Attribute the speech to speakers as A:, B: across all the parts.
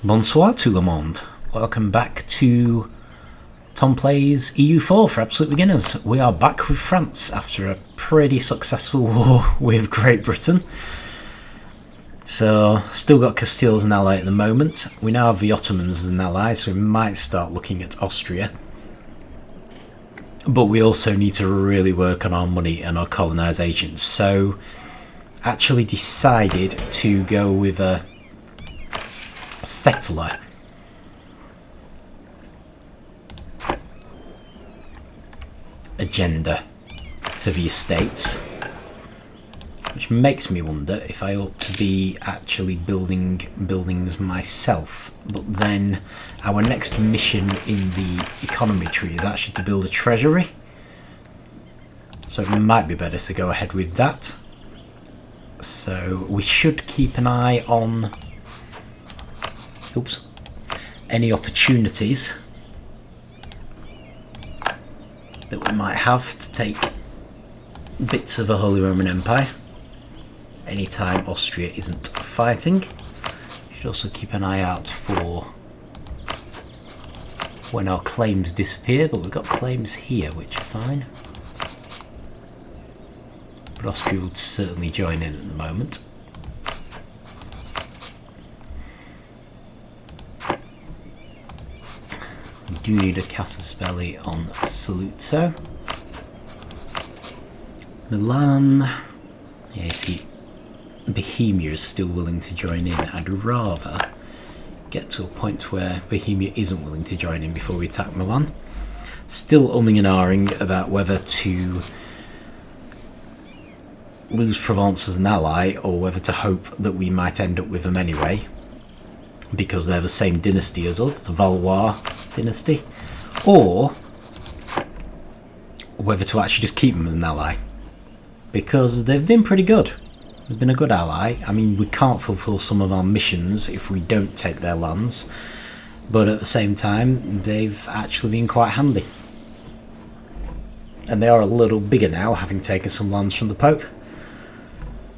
A: Bonsoir tout le monde. Welcome back to Tom Plays EU4 for Absolute Beginners. We are back with France after a pretty successful war with Great Britain. So, still got Castile as an ally at the moment. We now have the Ottomans as an ally, so we might start looking at Austria. But we also need to really work on our money and our colonisation. So, actually decided to go with a settler agenda for the estates, which makes me wonder if I ought to be actually building buildings myself. But then our next mission in the economy tree is actually to build a treasury, so it might be better to go ahead with that. So we should keep an eye on any opportunities that we might have to take bits of the Holy Roman Empire anytime Austria isn't fighting. Should also keep an eye out for when our claims disappear, but we've got claims here which are fine. But Austria would certainly join in at the moment. We do need a casus belli on Saluzzo. Milan, yeah, you see, Bohemia is still willing to join in. I'd rather get to a point where Bohemia isn't willing to join in before we attack Milan. Still umming and ahhing about whether to lose Provence as an ally or whether to hope that we might end up with them anyway, because they're the same dynasty as us, the Valois dynasty, or whether to actually just keep them as an ally, because they've been pretty good. They've been a good ally. I mean, we can't fulfill some of our missions if we don't take their lands, but at the same time they've actually been quite handy, and they are a little bigger now, having taken some lands from the Pope.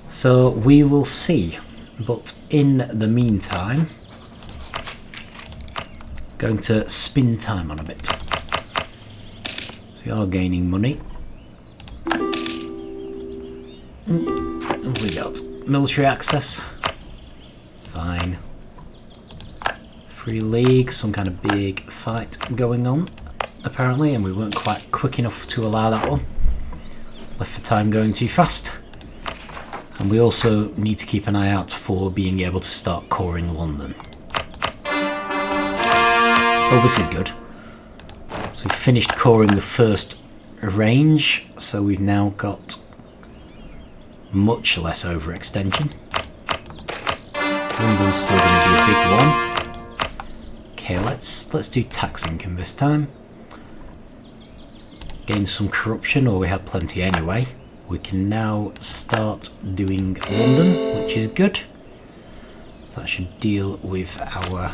A: So we will see. But in the meantime, going to spin time on a bit. So we are gaining money. We got military access. Fine. Free League, some kind of big fight going on, apparently, and we weren't quite quick enough to allow that one. Left the time going too fast. And we also need to keep an eye out for being able to start coring London. Oh, this is good. So we finished coring the first range, so we've now got much less overextension. London's still going to be a big one. Okay, let's do tax income this time. Gain some corruption, or we had plenty anyway. We can now start doing London, which is good. That should deal with our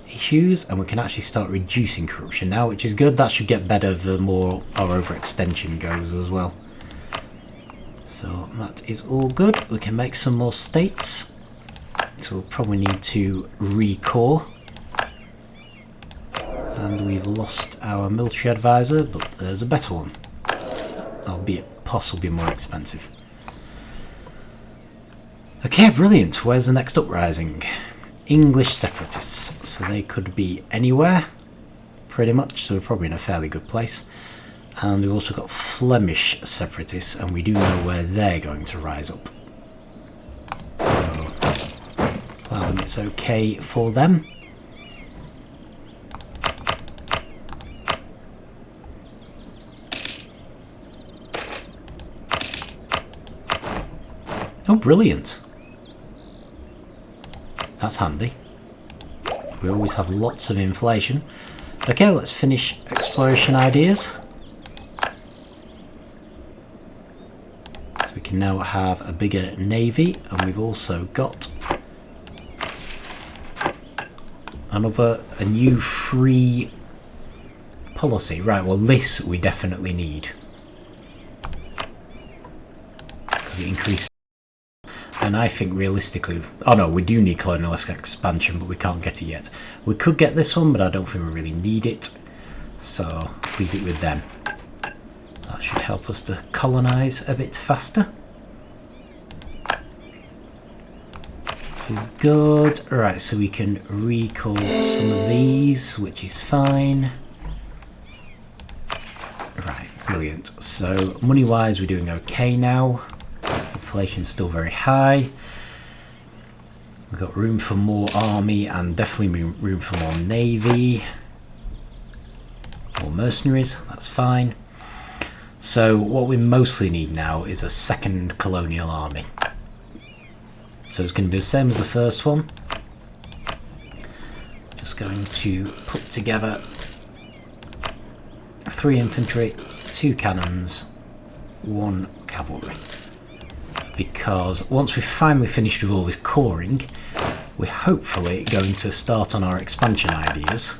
A: issues, and we can actually start reducing corruption now, which is good. That should get better the more our overextension goes as well. So that is all good. We can make some more states. So we'll probably need to re-core. And we've lost our military advisor, but there's a better one. Albeit possibly more expensive. Okay, brilliant. Where's the next uprising? English Separatists. So they could be anywhere, pretty much. So we're probably in a fairly good place. And we've also got Flemish Separatists, and we do know where they're going to rise up. So, allow them, it's okay for them. Oh, brilliant. That's handy. We always have lots of inflation. Okay, let's finish exploration ideas. So we can now have a bigger navy, and we've also got a new free policy. Right, well this we definitely need, because it increases. and I think realistically, oh no, we do need colonial expansion, but we can't get it yet. We could get this one, but I don't think we really need it, so leave it with them. That should help us to colonise a bit faster. Good. Right, so we can recall some of these, which is fine. Right, brilliant. So money-wise, we're doing okay now. Inflation's still very high. We've got room for more army and definitely room for more navy. More mercenaries, that's fine. So what we mostly need now is a second colonial army. So it's going to be the same as the first one. Just going to put together 3 infantry, 2 cannons, 1 cavalry. Because once we've finally finished with all this coring, we're hopefully going to start on our expansion ideas.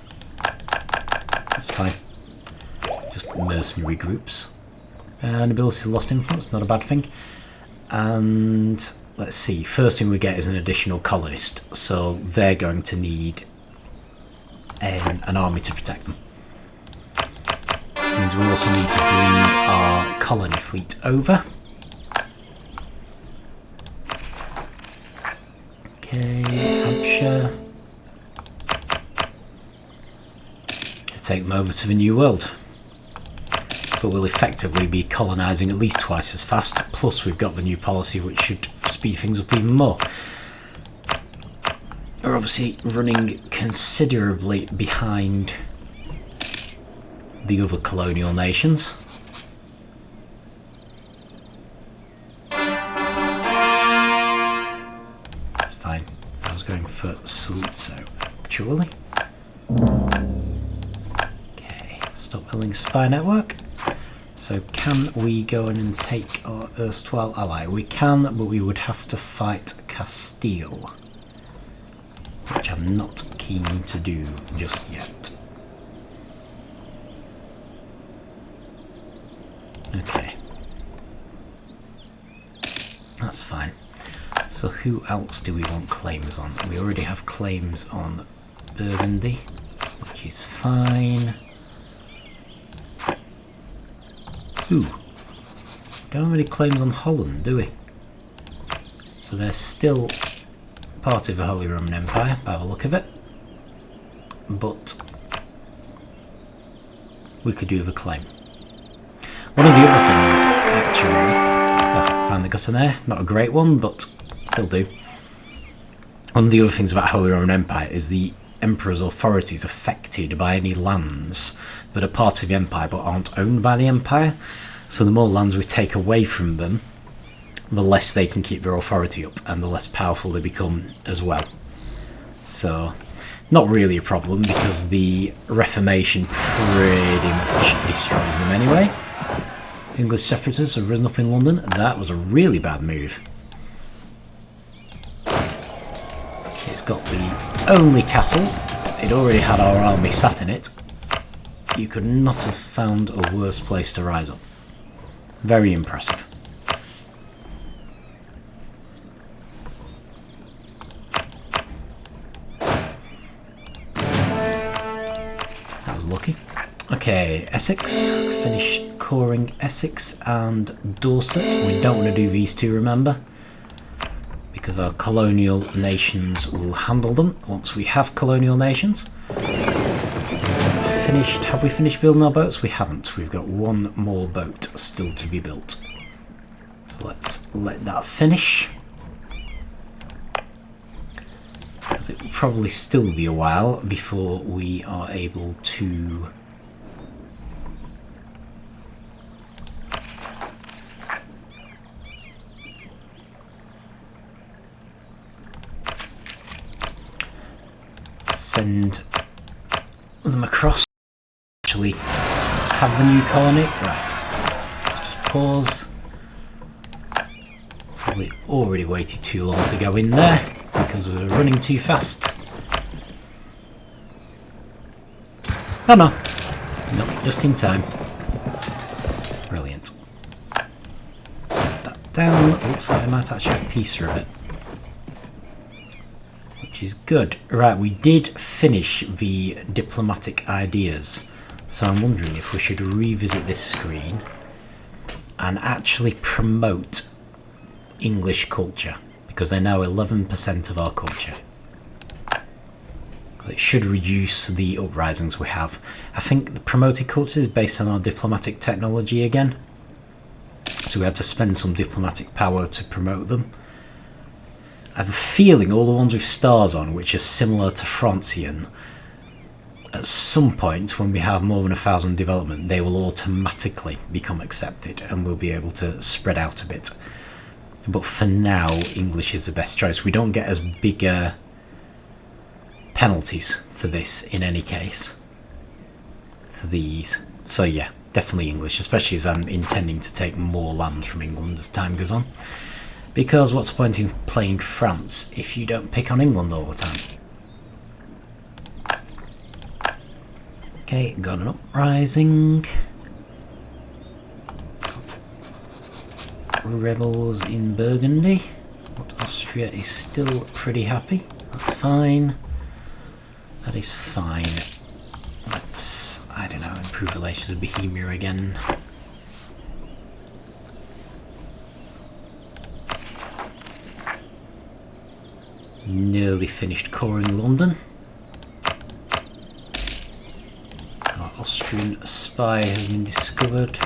A: That's fine. Just mercenary groups. And ability to lost influence, not a bad thing. And let's see, first thing we get is an additional colonist, so they're going to need an army to protect them. Which means we also need to bring our colony fleet over. Okay, Hampshire. To take them over to the New World. But we'll effectively be colonising at least twice as fast, plus we've got the new policy which should speed things up even more. We're obviously running considerably behind the other colonial nations. That's fine. I was going for Saluzzo, actually. Okay, stop building spy network. So can we go in and take our erstwhile ally? We can, but we would have to fight Castile, which I'm not keen to do just yet. Okay. That's fine. So who else do we want claims on? We already have claims on Burgundy, which is fine. Ooh, don't have any claims on Holland, do we? So they're still part of the Holy Roman Empire, by the look of it. But we could do the claim. One of the other things, actually, finally got in there, not a great one, but it'll do. One of the other things about Holy Roman Empire is the Emperor's authority is affected by any lands that are part of the Empire but aren't owned by the Empire. So the more lands we take away from them, the less they can keep their authority up and the less powerful they become as well. So, not really a problem because the Reformation pretty much destroys them anyway. English separatists have risen up in London. That was a really bad move. It's got the only castle. It already had our army sat in it. You could not have found a worse place to rise up. Very impressive. That was lucky. Okay, Essex. Finish coring Essex and Dorset. We don't want to do these two, remember? Because our colonial nations will handle them once we have colonial nations. Have we finished building our boats? We haven't. We've got one more boat still to be built. So let's let that finish. Because it will probably still be a while before we are able to send them across. Actually have the new colony. Right, just pause. Probably already waited too long to go in there because we were running too fast. Oh no, nope, just in time. Brilliant. Put that down. Looks like I might actually have peace for a bit. which is good. Right, we did finish the diplomatic ideas, so I'm wondering if we should revisit this screen and actually promote English culture, because they're now 11% of our culture. It should reduce the uprisings we have. I think the promoted culture is based on our diplomatic technology again, so we had to spend some diplomatic power to promote them. I have a feeling all the ones with stars on, which are similar to Francian, at some point when we have more than 1,000 development, they will automatically become accepted and we'll be able to spread out a bit. But for now, English is the best choice. We don't get as big penalties for this in any case, for these. So yeah, definitely English, especially as I'm intending to take more land from England as time goes on. Because what's the point in playing France if you don't pick on England all the time? Okay, got an uprising. Got rebels in Burgundy. But Austria is still pretty happy. That's fine. That is fine. Let's, I don't know, improve relations with Bohemia again. Nearly finished coring London. Our Austrian spy has been discovered.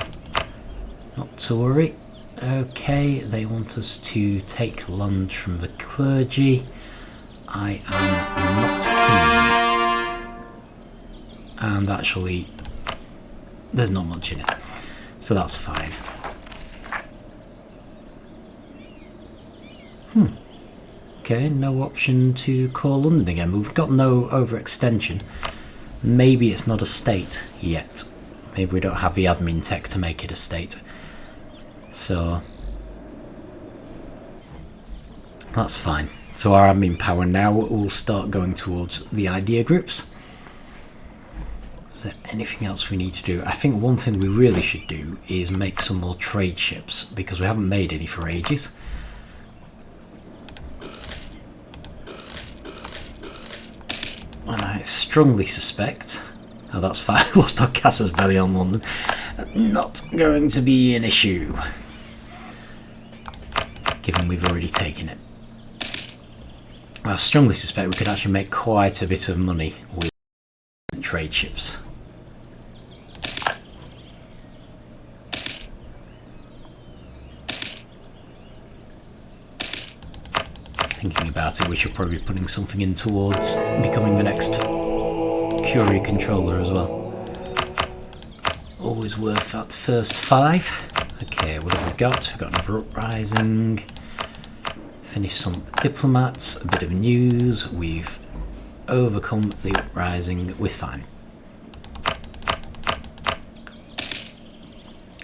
A: Not to worry. Okay, they want us to take land from the clergy. I am not keen. And actually, there's not much in it. So that's fine. Okay, no option to call London again. We've got no overextension. Maybe it's not a state yet. Maybe we don't have the admin tech to make it a state. So that's fine. So our admin power now will start going towards the idea groups. Is there anything else we need to do? I think one thing we really should do is make some more trade ships, because we haven't made any for ages. And I strongly suspect, oh that's fine, lost our Casus Belli on London, that's not going to be an issue, given we've already taken it. I strongly suspect we could actually make quite a bit of money with trade ships. Thinking about it, we should probably be putting something in towards becoming the next Curie controller as well. Always worth that first 5. Okay, what have we got? We've got another uprising. Finish some diplomats, a bit of news. We've overcome the uprising. We're fine.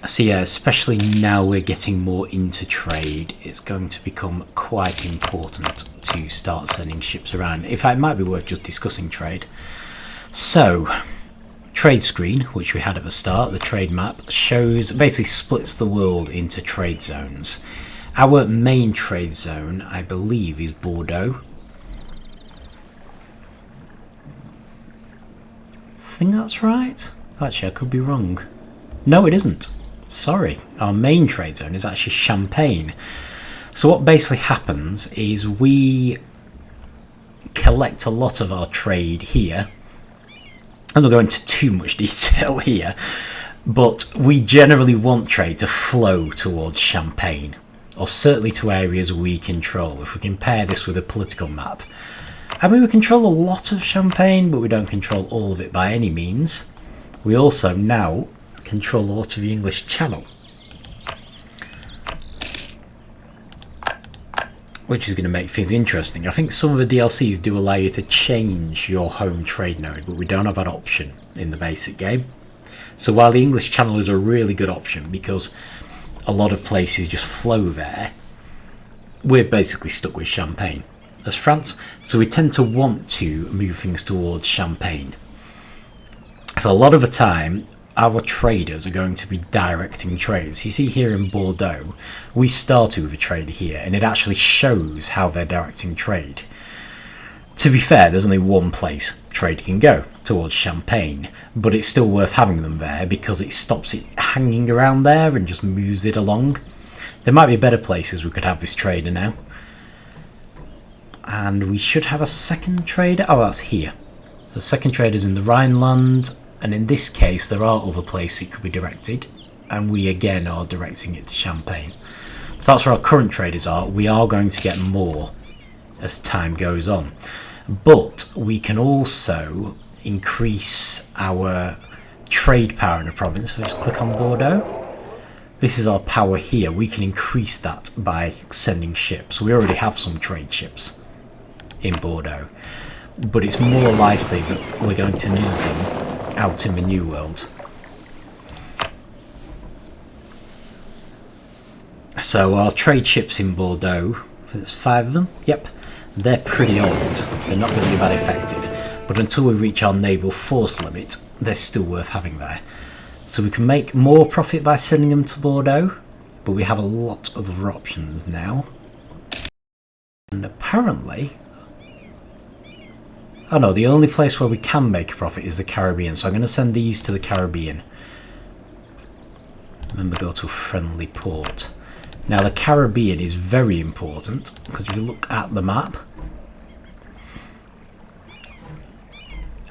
A: So yeah, especially now we're getting more into trade, it's going to become quite important to start sending ships around. In fact, it might be worth just discussing trade. So, trade screen, which we had at the start, the trade map, shows, basically splits the world into trade zones. Our main trade zone, I believe, is Bordeaux. I think that's right. Actually, I could be wrong. No, it isn't. Sorry, our main trade zone is actually Champagne. So what basically happens is we collect a lot of our trade here. I'm not going into too much detail here, but we generally want trade to flow towards Champagne, or certainly to areas we control. If we compare this with a political map, I mean, we control a lot of Champagne, but we don't control all of it by any means. We also now control a lot of the English Channel, which is going to make things interesting. I think some of the DLCs do allow you to change your home trade node, but we don't have that option in the basic game. So while the English Channel is a really good option because a lot of places just flow there, we're basically stuck with Champagne as France. So we tend to want to move things towards Champagne. So a lot of the time, our traders are going to be directing trades. You see here in Bordeaux, we started with a trader here, and it actually shows how they're directing trade. To be fair, there's only one place trade can go, towards Champagne, but it's still worth having them there because it stops it hanging around there and just moves it along. There might be better places we could have this trader now. And we should have a second trader. Oh, that's here. The second trader's in the Rhineland, and in this case there are other places it could be directed, and we again are directing it to Champagne. So that's where our current traders are. We are going to get more as time goes on, but we can also increase our trade power in the province. So just click on Bordeaux. This is our power here. We can increase that by sending ships. We already have some trade ships in Bordeaux, but it's more likely that we're going to need them out in the New World. So our trade ships in Bordeaux, there's 5 of them, yep, they're pretty old. They're not going to be that effective, but until we reach our naval force limit, they're still worth having there. So we can make more profit by sending them to Bordeaux, but we have a lot of other options now. And apparently, oh no, the only place where we can make a profit is the Caribbean, so I'm going to send these to the Caribbean. Remember, go to a friendly port. Now the Caribbean is very important, because if you look at the map,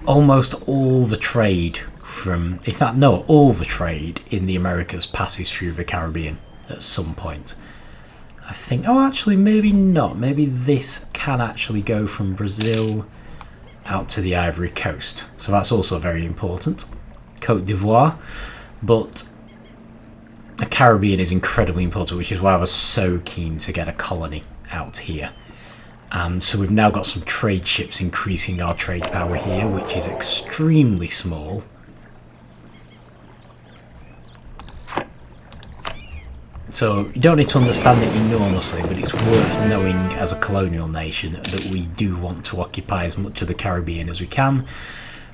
A: almost all the trade from, in fact no, all the trade in the Americas passes through the Caribbean at some point. I think, oh actually maybe not, maybe this can actually go from Brazil out to the Ivory Coast, so that's also very important. Côte d'Ivoire, but the Caribbean is incredibly important, which is why I was so keen to get a colony out here. And so we've now got some trade ships increasing our trade power here, which is extremely small. So you don't need to understand it enormously, but it's worth knowing as a colonial nation that we do want to occupy as much of the Caribbean as we can,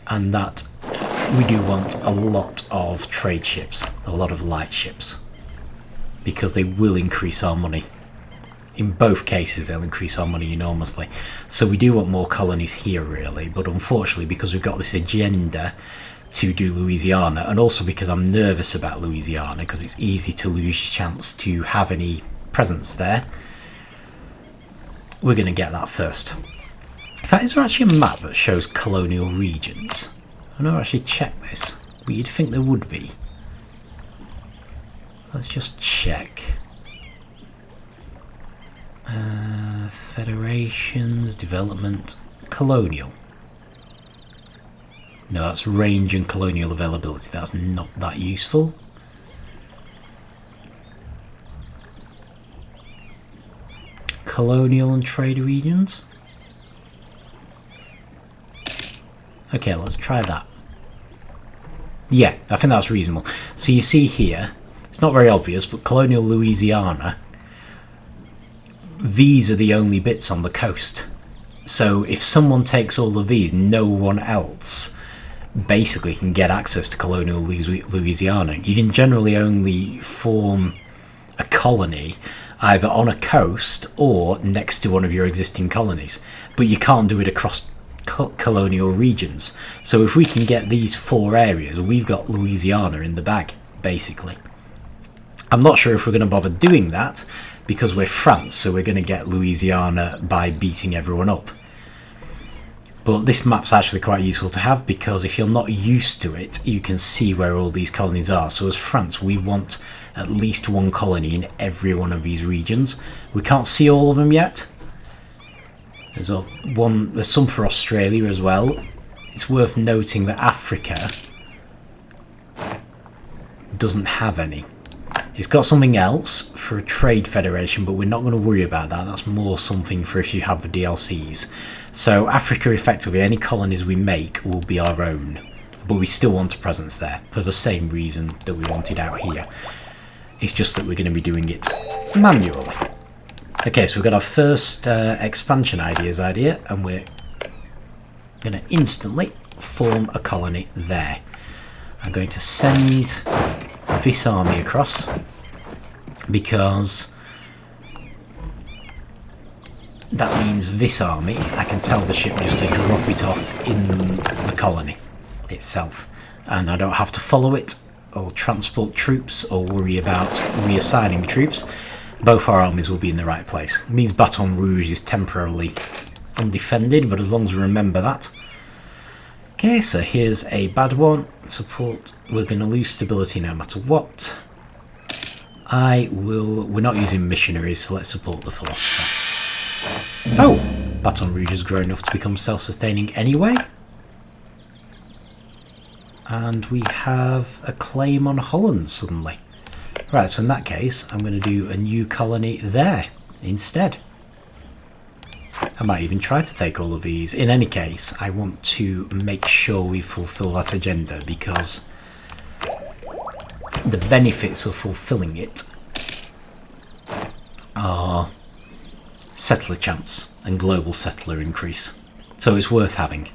A: and that we do want a lot of trade ships, a lot of light ships, because they will increase our money. In both cases they'll increase our money enormously. So we do want more colonies here really, but unfortunately because we've got this agenda to do Louisiana, and also because I'm nervous about Louisiana because it's easy to lose your chance to have any presence there, we're going to get that first. In fact, is there actually a map that shows colonial regions? I've never actually checked this, but you'd think there would be. So let's just check. Federations, development, colonial. No, that's range and colonial availability. That's not that useful. Colonial and trade regions. Okay, let's try that. Yeah, I think that's reasonable. So you see here, it's not very obvious, but colonial Louisiana, these are the only bits on the coast. So if someone takes all of these, no one else basically can get access to colonial Louisiana. You can generally only form a colony either on a coast or next to one of your existing colonies, but you can't do it across colonial regions. So if we can get these 4 areas, we've got Louisiana in the bag, basically. I'm not sure if we're going to bother doing that because we're France, so we're going to get Louisiana by beating everyone up. But this map's actually quite useful to have because if you're not used to it, you can see where all these colonies are. So as France, we want at least 1 colony in every one of these regions. We can't see all of them yet. There's some for Australia as well. It's worth noting that Africa doesn't have any. It's got something else for a trade federation, but we're not going to worry about that. That's more something for if you have the DLCs. So Africa, effectively, any colonies we make will be our own, but we still want a presence there for the same reason that we wanted out here. It's just that we're going to be doing it manually. Okay, so we've got our first expansion idea, and we're going to instantly form a colony there. I'm going to send this army across because that means this army, I can tell the ship just to drop it off in the colony itself. And I don't have to follow it, or transport troops, or worry about reassigning troops. Both our armies will be in the right place. It means Baton Rouge is temporarily undefended, but as long as we remember that. Okay, so here's a bad one. Support, we're going to lose stability no matter what. We're not using missionaries, so let's support the philosopher. Oh! Baton Rouge has grown enough to become self-sustaining anyway. And we have a claim on Holland suddenly. Right, so in that case, I'm going to do a new colony there instead. I might even try to take all of these. In any case, I want to make sure we fulfill that agenda, because the benefits of fulfilling it are settler chance and global settler increase. So it's worth having.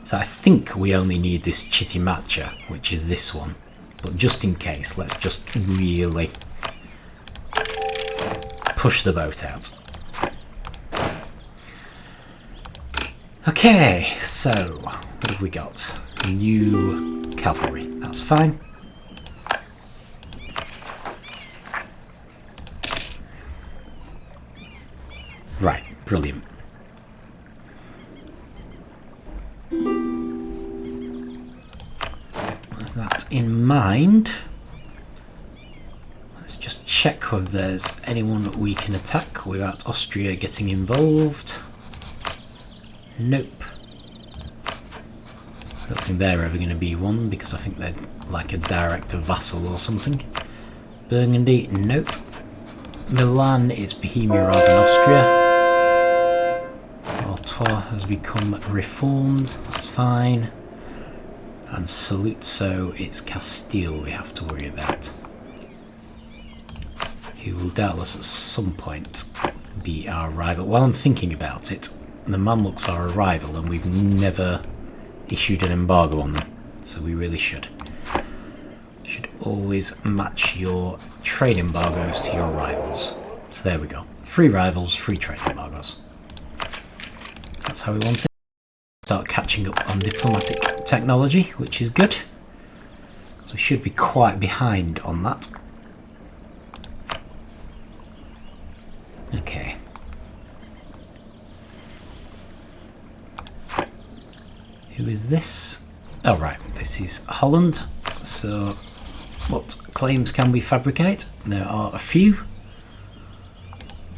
A: So I think we only need this Chitty Matcha, which is this one. But just in case, let's just really push the boat out. Okay, so what have we got? New cavalry, that's fine. Right, brilliant. With that in mind, let's just check whether there's anyone that we can attack without Austria getting involved. Nope. I don't think they're ever going to be one, because I think they're like a direct vassal or something. Burgundy, nope. Milan is Bohemia rather than Austria. Artois has become reformed, that's fine. And Saluzzo, it's Castile we have to worry about. Who will doubtless at some point be our rival. While I'm thinking about it, the Mamluks are a rival and we've never issued an embargo on them, so we really should. Should always match your trade embargoes to your rivals. So there we go. Free rivals, free trade embargoes. That's how we want it. Start catching up on diplomatic technology, which is good. So we should be quite behind on that. Okay. Who is this? Oh right, this is Holland. So what claims can we fabricate? There are a few.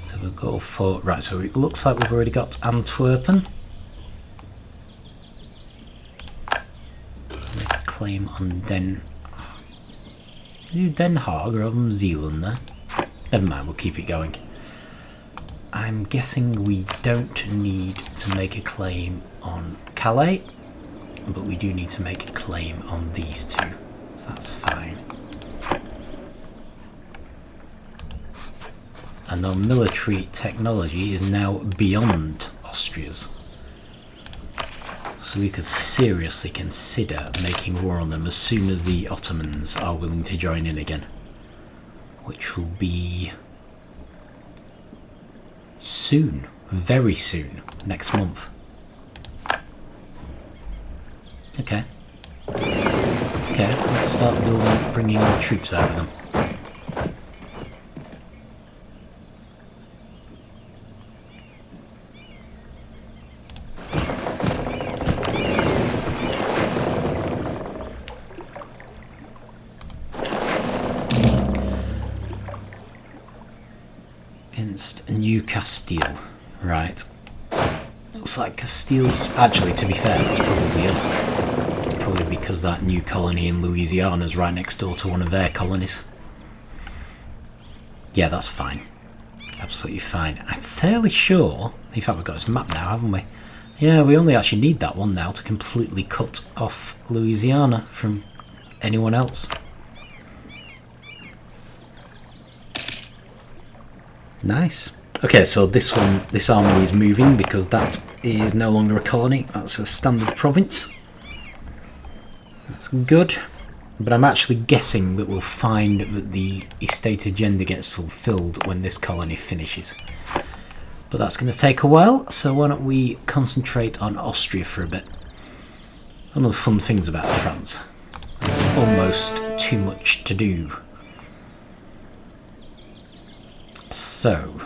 A: So we'll go for... Right, so it looks like we've already got Antwerpen. Make a claim on Den Haag rather than Zealand there. Never mind, we'll keep it going. I'm guessing we don't need to make a claim on Calais, but we do need to make a claim on these two, so that's fine. And our military technology is now beyond Austria's, so we could seriously consider making war on them as soon as the Ottomans are willing to join in again, which will be soon, very soon, next month. Okay. Okay, let's start bringing troops out of them. Against New Castile, right. Looks like Castile's... Actually, to be fair, that's probably us. It's probably because that new colony in Louisiana is right next door to one of their colonies. Yeah, that's fine. It's absolutely fine. I'm fairly sure... In fact, we've got this map now, haven't we? Yeah, we only actually need that one now to completely cut off Louisiana from anyone else. Nice. Okay, so this army is moving because that is no longer a colony. That's a standard province. That's good. But I'm actually guessing that we'll find that the estate agenda gets fulfilled when this colony finishes. But that's going to take a while, so why don't we concentrate on Austria for a bit. One of the fun things about France, there's almost too much to do. So,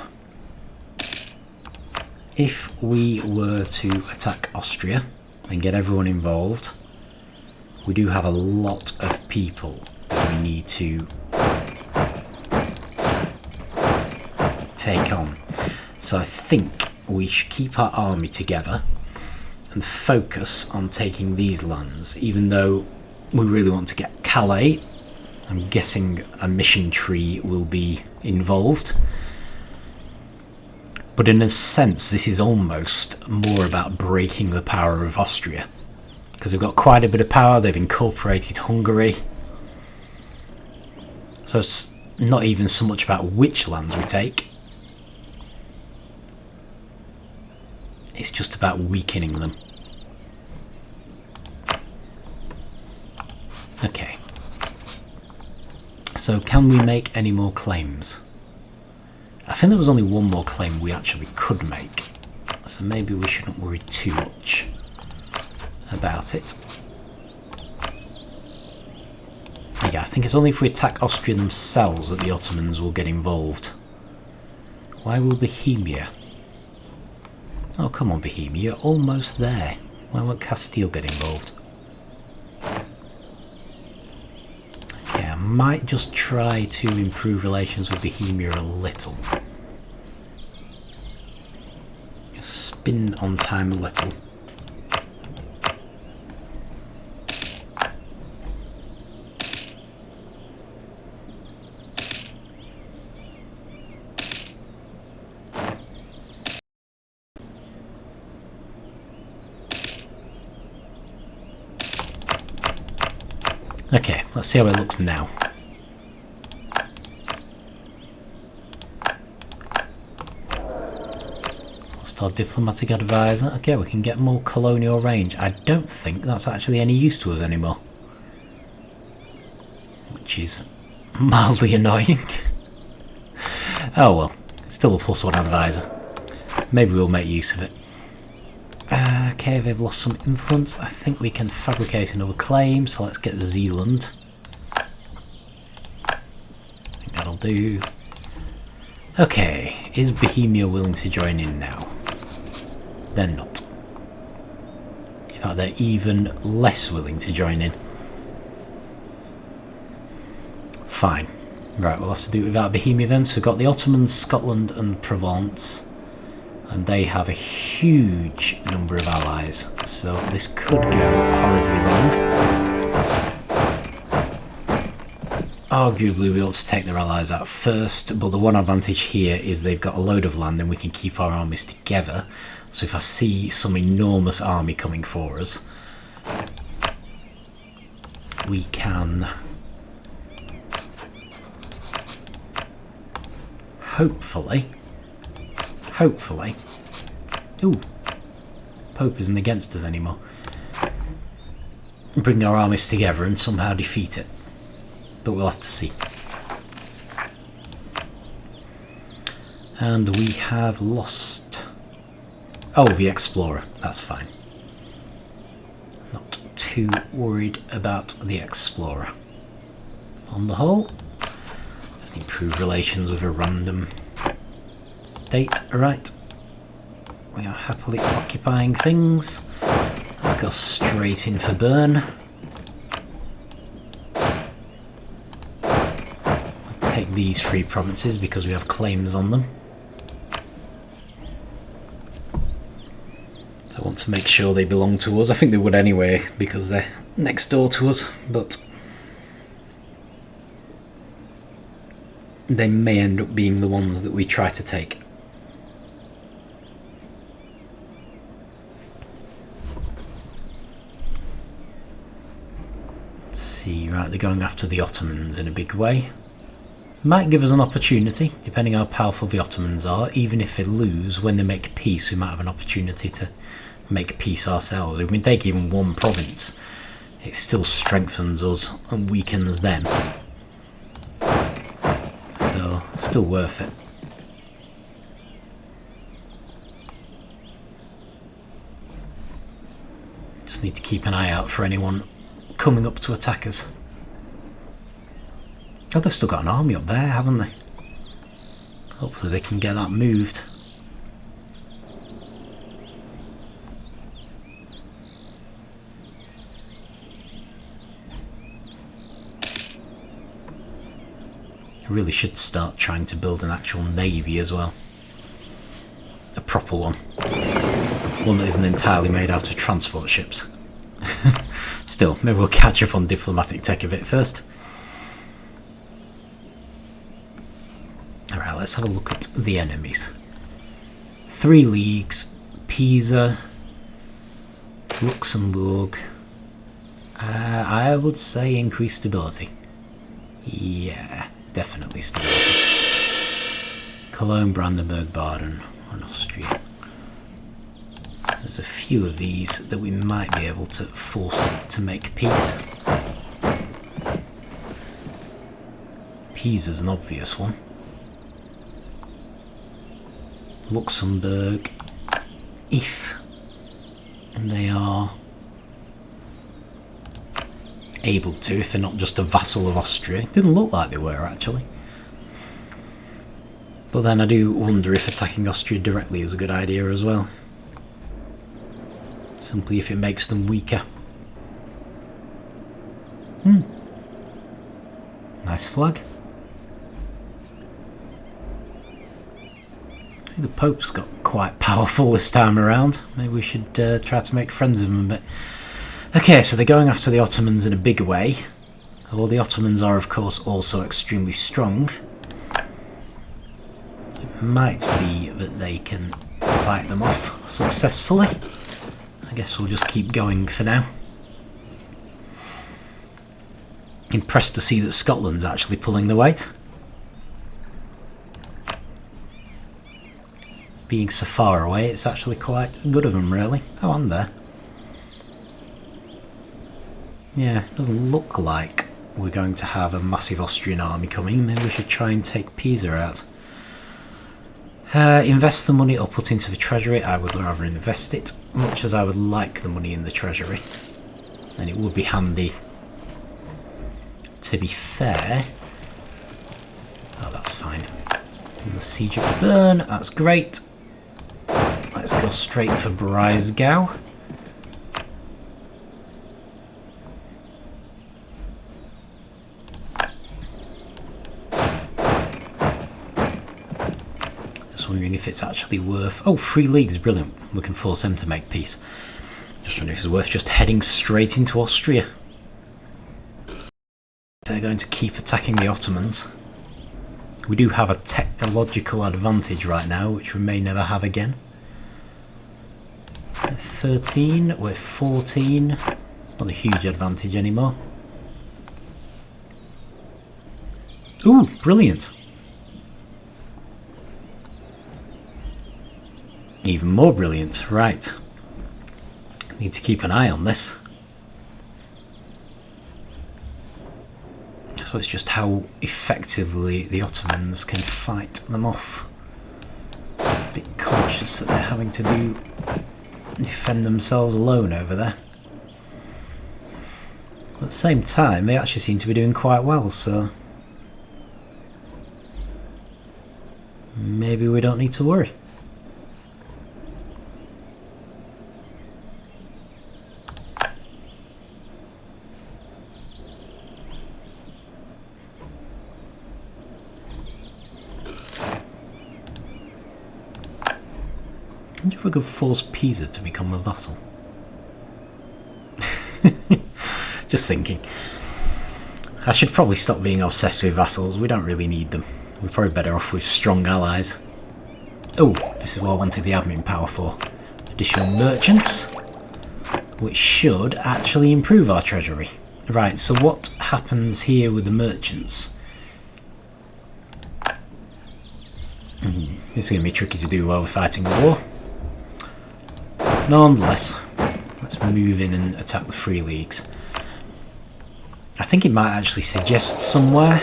A: if we were to attack Austria and get everyone involved, we do have a lot of people that we need to take on. So I think we should keep our army together and focus on taking these lands, even though we really want to get Calais. I'm guessing a mission tree will be involved. But in a sense, this is almost more about breaking the power of Austria. Because they've got quite a bit of power, they've incorporated Hungary. So it's not even so much about which lands we take. It's just about weakening them. Okay. So can we make any more claims? I think there was only one more claim we actually could make. So maybe we shouldn't worry too much about it. Yeah, I think it's only if we attack Austria themselves that the Ottomans will get involved. Why will Bohemia? Oh, come on, Bohemia, you're almost there. Why won't Castile get involved? Okay, I might just try to improve relations with Bohemia a little. Just spin on time a little. Okay, let's see how it looks now. Lost our diplomatic advisor. Okay, we can get more colonial range. I don't think that's actually any use to us anymore. Which is mildly annoying. Oh well, it's still a +1 advisor. Maybe we'll make use of it. Okay, they've lost some influence. I think we can fabricate another claim, so let's get Zealand. I think that'll do. Okay, is Bohemia willing to join in now? They're not. In fact, they're even less willing to join in. Fine. Right, we'll have to do it without Bohemia then. So we've got the Ottomans, Scotland and Provence. And they have a huge number of allies, so this could go horribly wrong. Arguably we ought to take their allies out first, but the one advantage here is they've got a load of land and we can keep our armies together. So if I see some enormous army coming for us, we can hopefully, ooh, Pope isn't against us anymore, bring our armies together and somehow defeat it. But we'll have to see. And we have lost... oh, the Explorer. That's fine. Not too worried about the Explorer. On the whole, just improve relations with a random state. Right. We are happily occupying things. Let's go straight in for Bern. I'll take these 3 provinces because we have claims on them. So I want to make sure they belong to us. I think they would anyway because they're next door to us, but they may end up being the ones that we try to take. Right, they're going after the Ottomans in a big way. Might give us an opportunity, depending how powerful the Ottomans are. Even if they lose, when they make peace, we might have an opportunity to make peace ourselves. If we take even one province, it still strengthens us and weakens them. So, still worth it. Just need to keep an eye out for anyone coming up to attack us. Oh, they've still got an army up there, haven't they? Hopefully they can get that moved. I really should start trying to build an actual navy as well. A proper one. One that isn't entirely made out of transport ships. Still, maybe we'll catch up on diplomatic tech a bit first. Alright, let's have a look at the enemies. 3 leagues, Pisa, Luxembourg. I would say increased stability. Yeah, definitely stability. Cologne, Brandenburg, Baden, and Austria. There's a few of these that we might be able to force to make peace. Pisa's an obvious one. Luxembourg, if they are able to, if they're not just a vassal of Austria. It didn't look like they were, actually. But then I do wonder if attacking Austria directly is a good idea as well. Simply if it makes them weaker. Nice flag. See, the Pope's got quite powerful this time around. Maybe we should try to make friends with him a bit. Okay, so they're going after the Ottomans in a big way. Well, the Ottomans are, of course, also extremely strong. So it might be that they can fight them off successfully. I guess we'll just keep going for now. Impressed to see that Scotland's actually pulling the weight. Being so far away, it's actually quite good of them, really. Oh, I'm there. Yeah, it doesn't look like we're going to have a massive Austrian army coming. Maybe we should try and take Pisa out. Invest the money or put into the treasury. I would rather invest it, much as I would like the money in the treasury. And it would be handy. To be fair... Oh, that's fine. And the siege of Bern, that's great. Let's go straight for Breisgau. Just wondering if it's actually worth... Oh, 3 leagues, brilliant. We can force them to make peace. Just wondering if it's worth just heading straight into Austria. They're going to keep attacking the Ottomans. We do have a technological advantage right now, which we may never have again. 13, we're 14. It's not a huge advantage anymore. Ooh, brilliant. Even more brilliant, right. Need to keep an eye on this. So it's just how effectively the Ottomans can fight them off. A bit conscious that they're having to defend themselves alone over there. But at the same time, they actually seem to be doing quite well, so maybe we don't need to worry. I wonder if we could force Pisa to become a vassal. Just thinking. I should probably stop being obsessed with vassals. We don't really need them. We're probably better off with strong allies. Oh, this is what I wanted the admin power for. Additional merchants, which should actually improve our treasury. Right, so what happens here with the merchants? This is going to be tricky to do while we're fighting the war. Nonetheless, let's move in and attack the 3 leagues. I think it might actually suggest somewhere.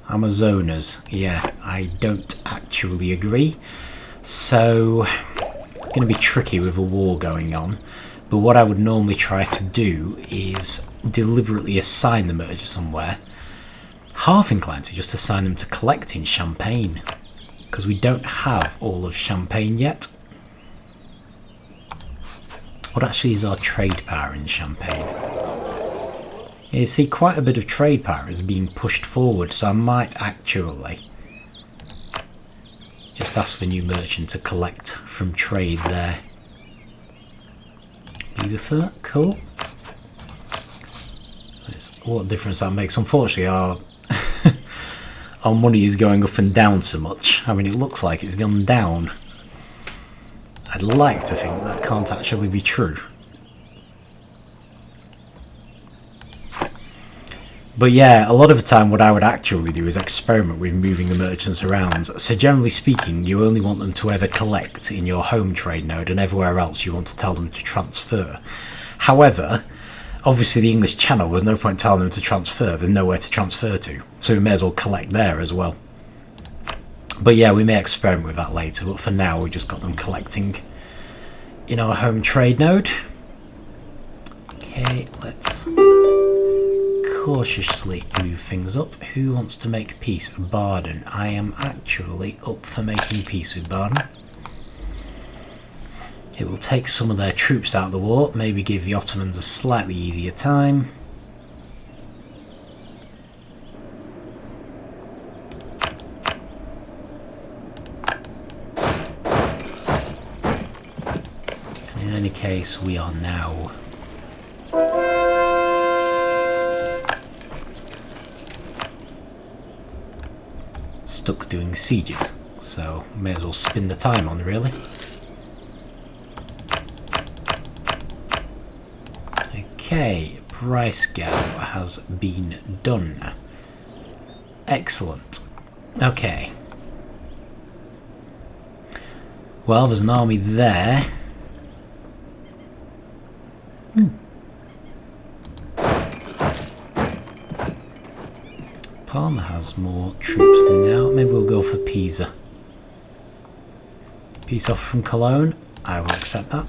A: Amazonas. Yeah, I don't actually agree. So, it's going to be tricky with a war going on. But what I would normally try to do is deliberately assign the merger somewhere. Half inclined to just assign them to collect in Champagne, because we don't have all of Champagne yet. What actually is our trade power in Champagne? You see, quite a bit of trade power is being pushed forward, so I might actually just ask for new merchant to collect from trade there. Beaver fur, cool. So what difference that makes? Unfortunately, our our money is going up and down so much. I mean, it looks like it's gone down. I'd like to think that can't actually be true. But yeah, a lot of the time what I would actually do is experiment with moving the merchants around. So generally speaking, you only want them to ever collect in your home trade node, and everywhere else you want to tell them to transfer. However, obviously the English Channel, there's no point telling them to transfer, there's nowhere to transfer to. So we may as well collect there as well. But yeah, we may experiment with that later, but for now we just got them collecting in our home trade node. Okay, let's cautiously move things up. Who wants to make peace? Baden. I am actually up for making peace with Baden. It will take some of their troops out of the war, maybe give the Ottomans a slightly easier time. In any case, we are now stuck doing sieges, so may as well spin the time on, really. Okay, Breisgau has been done. Excellent. Okay. Well, there's an army there. Parma has more troops now. Maybe we'll go for Pisa. Peace offer from Cologne. I will accept that.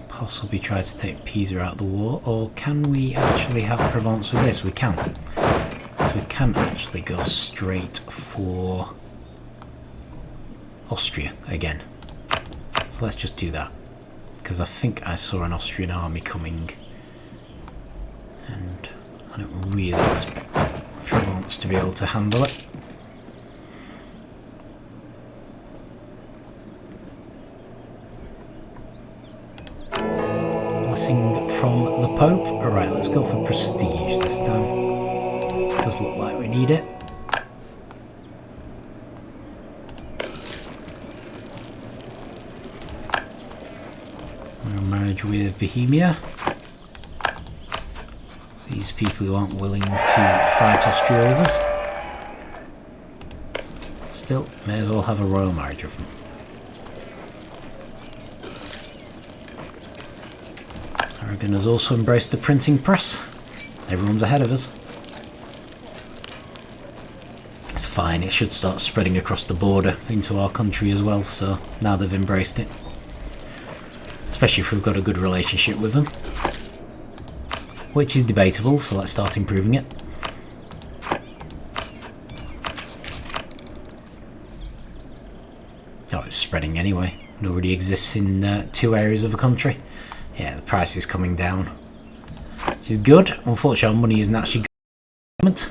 A: Possibly try to take Pisa out of the war, or can we actually help Provence with this? We can. So we can actually go straight for Austria again. So let's just do that, because I think I saw an Austrian army coming, and I don't really expect Provence to be able to handle it. Blessing from the Pope. Alright, let's go for prestige this time. Does look like we need it. Marriage with Bohemia. These people who aren't willing to fight Austria with us. Still, may as well have a royal marriage of them. Aragon has also embraced the printing press. Everyone's ahead of us. It's fine, it should start spreading across the border into our country as well, so now they've embraced it. Especially if we've got a good relationship with them. Which is debatable, so let's start improving it. Oh, it's spreading anyway. It already exists in 2 areas of the country. Yeah, the price is coming down, which is good. Unfortunately, our money isn't actually good.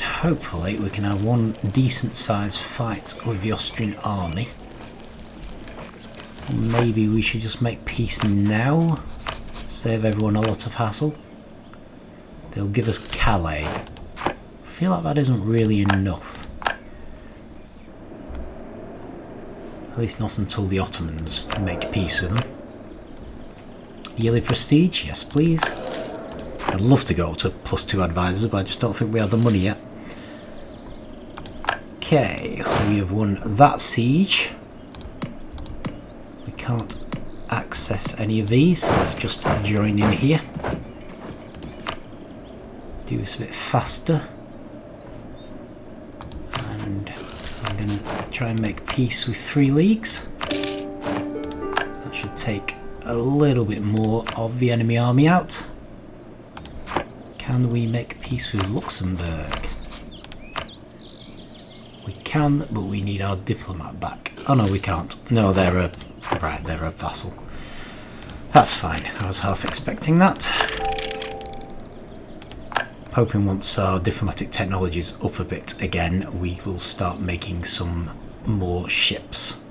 A: Hopefully, we can have one decent sized fight with the Austrian army. Maybe we should just make peace now. Save everyone a lot of hassle. They'll give us Calais. I feel like that isn't really enough. At least not until the Ottomans make peace with them. Yearly prestige, yes please. I'd love to go to +2 advisors, but I just don't think we have the money yet. Okay, we have won that siege. We can't access any of these, so let's just join in here. do this a bit faster. And I'm going to try and make peace with 3 leagues. So that should take a little bit more of the enemy army out. Can we make peace with Luxembourg? We can, but we need our diplomat back. Oh no, we can't. No, they're a vassal. That's fine. I was half expecting that. Hoping once our diplomatic technology is up a bit again, we will start making some more ships.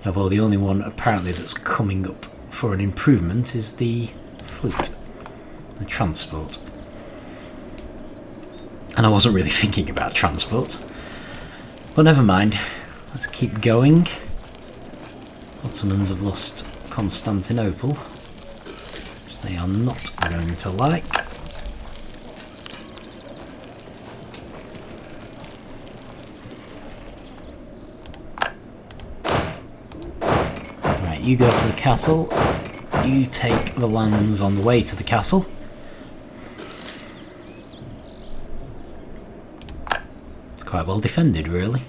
A: Although the only one apparently that's coming up for an improvement is the fleet, the transport. And I wasn't really thinking about transport. But never mind. Let's keep going. Ottomans have lost Constantinople, which they are not going to like. Right, you go for the castle. You take the lands on the way to the castle. It's quite well defended, really.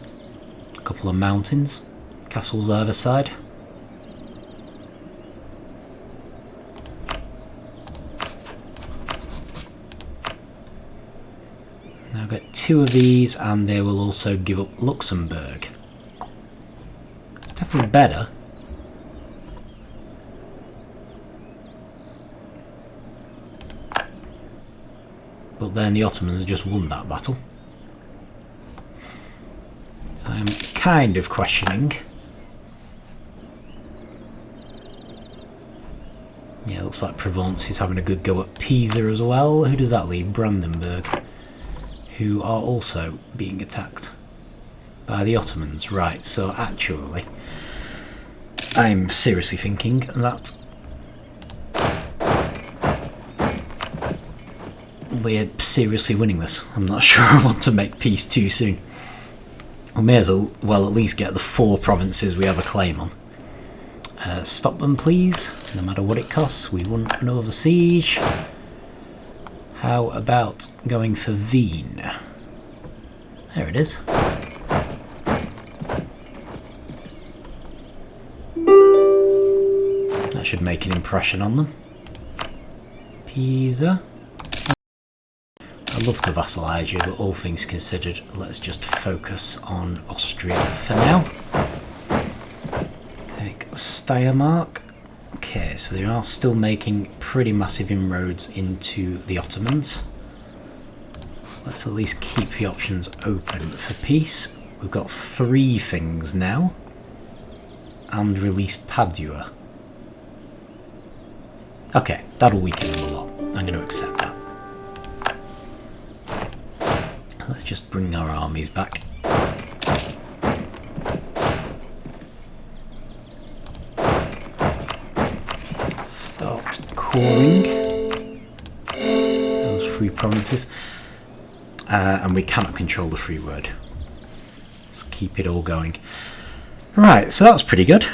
A: A couple of mountains. Castles either side. Now get 2 of these, and they will also give up Luxembourg. It's definitely better. But then the Ottomans just won that battle. So I'm kind of questioning. Yeah, looks like Provence is having a good go at Pisa as well. Who does that leave? Brandenburg, who are also being attacked by the Ottomans. Right, so actually, I'm seriously thinking that we're seriously winning this. I'm not sure I want to make peace too soon. We may as well at least get the 4 provinces we have a claim on. Stop them, please, no matter what it costs. We want another siege. How about going for Wien? There it is. That should make an impression on them. Pisa. I'd love to vassalise you, but all things considered, let's just focus on Austria for now. Take Steiermark. Okay, so they are still making pretty massive inroads into the Ottomans. So let's at least keep the options open for peace. We've got 3 things now. And release Padua. Okay, that'll weaken them a lot. I'm going to accept that. Let's just bring our armies back. Start coring those 3 provinces. And we cannot control the free word. Let's keep it all going. Right, so that's pretty good.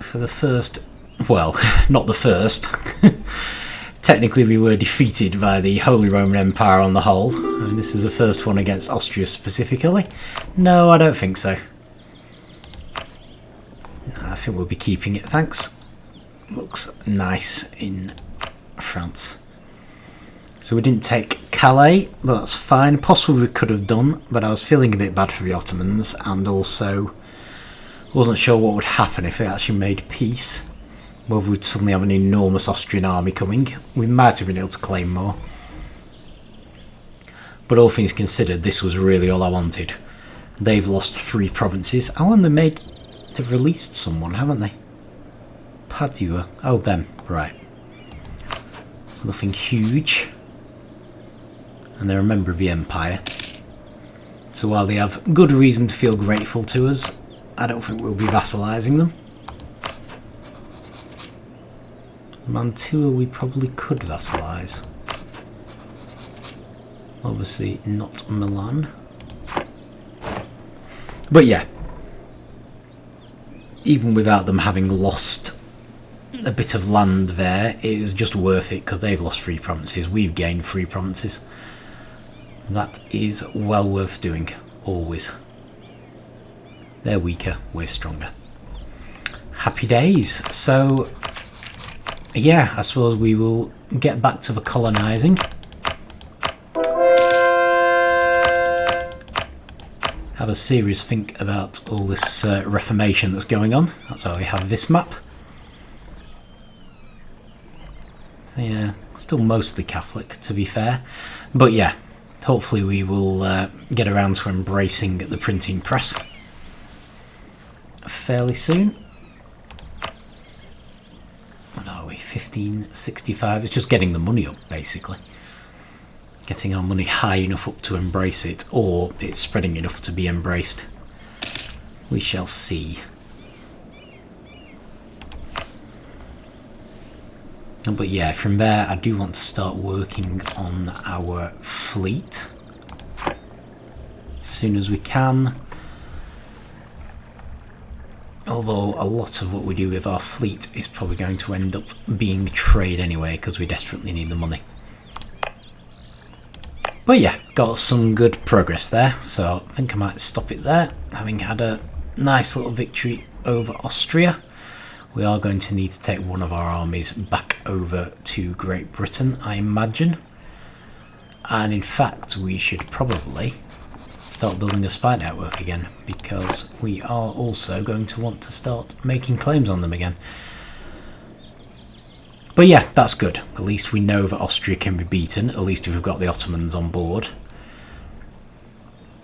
A: For the first, well, not the first. Technically we were defeated by the Holy Roman Empire on the whole. I mean, this is the first one against Austria specifically. No, I don't think so. I think we'll be keeping it, thanks. Looks nice in France. So we didn't take Calais, but that's fine. Possibly we could have done, but I was feeling a bit bad for the Ottomans, and also wasn't sure what would happen if they actually made peace. Whether we'd suddenly have an enormous Austrian army coming. We might have been able to claim more. But all things considered, this was really all I wanted. They've lost 3 provinces. Oh, and they've released someone, haven't they? Padua. Oh, them. Right. It's nothing huge. And they're a member of the Empire. So while they have good reason to feel grateful to us, I don't think we'll be vassalising them. Mantua we probably could vassalise. Obviously not Milan. But yeah, even without them having lost a bit of land there is just worth it because they've lost 3 provinces, we've gained 3 provinces. That is well worth doing, always. They're weaker, we're stronger. Happy days. So yeah, I suppose we will get back to the colonising. Have a serious think about all this reformation that's going on. That's why we have this map. So yeah, still mostly Catholic to be fair. But yeah, hopefully we will get around to embracing the printing press fairly soon. What are we, 1565? It's just getting the money up basically. Getting our money high enough up to embrace it, or it's spreading enough to be embraced. We shall see. But yeah, from there I do want to start working on our fleet as soon as we can. Although a lot of what we do with our fleet is probably going to end up being trade anyway, because we desperately need the money. But yeah, got some good progress there, so I think I might stop it there. Having had a nice little victory over Austria, we are going to need to take one of our armies back over to Great Britain, I imagine. And in fact, we should probably start building a spy network again, because we are also going to want to start making claims on them again. But yeah, that's good. At least we know that Austria can be beaten, at least if we've got the Ottomans on board.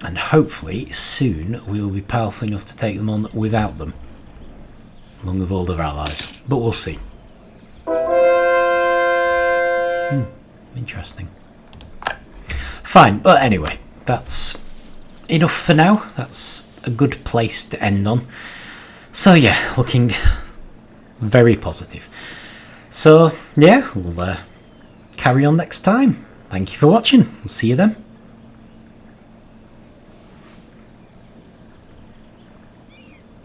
A: And hopefully, soon, we will be powerful enough to take them on without them, along with all their allies. But we'll see. Interesting. Fine, but anyway, that's enough for now. That's a good place to end on. So yeah, looking very positive. So yeah, we'll carry on next time. Thank you for watching. We'll see you then.